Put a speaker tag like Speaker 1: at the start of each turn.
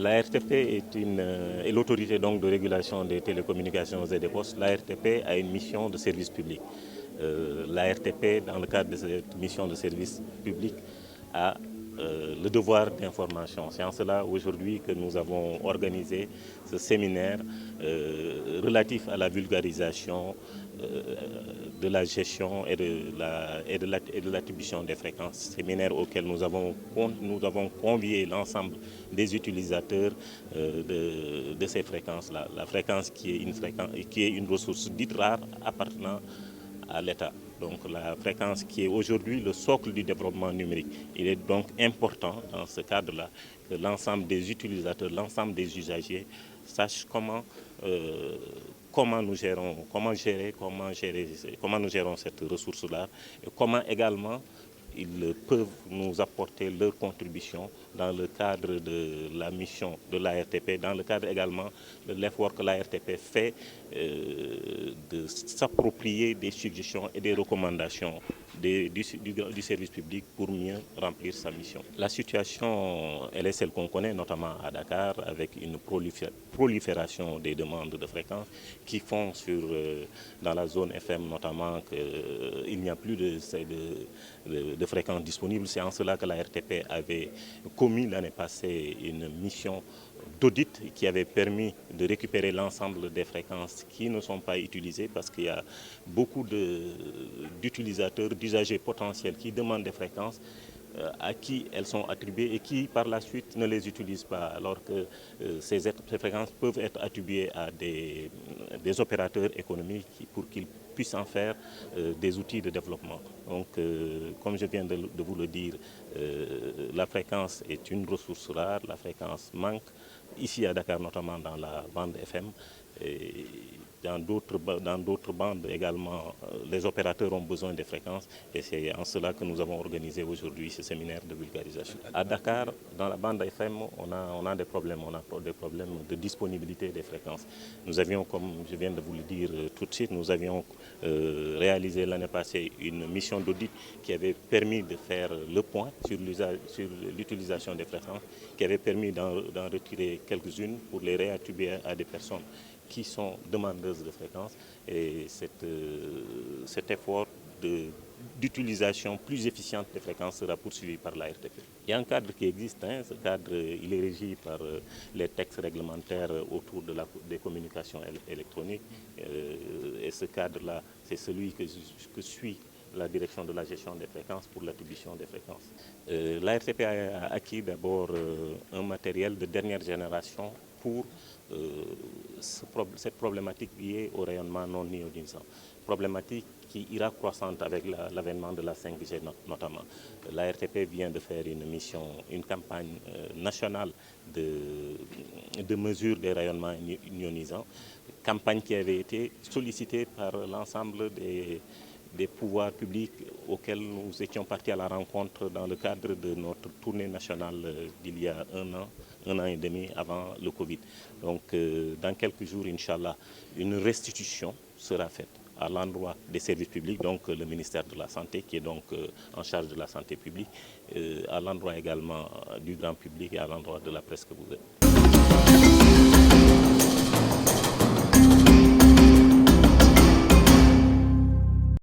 Speaker 1: La RTP est l'autorité donc de régulation des télécommunications et des postes. La RTP a une mission de service public. La RTP, dans le cadre de cette mission de service public, a le devoir d'information. C'est en cela aujourd'hui que nous avons organisé ce séminaire relatif à la vulgarisation de la gestion et de l'attribution des fréquences. Séminaire auquel nous avons convié l'ensemble des utilisateurs de ces fréquences-là. La fréquence qui est une ressource dite rare appartenant à l'État. Donc la fréquence qui est aujourd'hui le socle du développement numérique. Il est donc important dans ce cadre-là que l'ensemble des utilisateurs, l'ensemble des usagers sachent comment nous gérons cette ressource-là et comment également ils peuvent nous apporter leur contribution dans le cadre de la mission de l'ARTP, dans le cadre également de l'effort que l'ARTP fait de s'approprier des suggestions et des recommandations du service public pour mieux remplir sa mission. La situation, elle est celle qu'on connaît, notamment à Dakar, avec une prolifération des demandes de fréquences qui font dans la zone FM notamment qu'il n'y a plus de fréquences disponibles. C'est en cela que la RTP avait commis l'année passée une mission d'audit qui avait permis de récupérer l'ensemble des fréquences qui ne sont pas utilisées parce qu'il y a beaucoup d'utilisateurs, d'usagers potentiels qui demandent des fréquences à qui elles sont attribuées et qui par la suite ne les utilisent pas, alors que ces fréquences peuvent être attribuées à des opérateurs économiques pour qu'ils puissent en faire des outils de développement. Donc, comme je viens de vous le dire, la fréquence est une ressource rare, la fréquence manque, ici à Dakar notamment dans la bande FM. Et dans d'autres bandes également, les opérateurs ont besoin des fréquences et c'est en cela que nous avons organisé aujourd'hui ce séminaire de vulgarisation. À Dakar, dans la bande FM, on a des problèmes de disponibilité des fréquences. Nous avions, comme je viens de vous le dire tout de suite, nous avions réalisé l'année passée une mission d'audit qui avait permis de faire le point sur l'utilisation des fréquences, qui avait permis d'en retirer quelques-unes pour les réattribuer à des personnes qui sont demandeuses de fréquences et cet effort d'utilisation plus efficiente des fréquences sera poursuivi par la RTP. Il y a un cadre qui existe, ce cadre il est régi par les textes réglementaires autour des communications électroniques et ce cadre-là, c'est celui que suit la direction de la gestion des fréquences pour l'attribution des fréquences. La RTP a acquis d'abord un matériel de dernière génération pour cette problématique liée au rayonnement non ionisant, problématique qui ira croissante avec l'avènement de la 5G notamment. La RTP vient de faire une campagne nationale de mesure des rayonnements ionisants, campagne qui avait été sollicitée par l'ensemble des pouvoirs publics auxquels nous étions partis à la rencontre dans le cadre de notre tournée nationale d'il y a un an et demi avant le Covid. Donc dans quelques jours, Inch'Allah, une restitution sera faite à l'endroit des services publics, donc le ministère de la Santé qui est donc en charge de la santé publique, à l'endroit également du grand public et à l'endroit de la presse que vous êtes.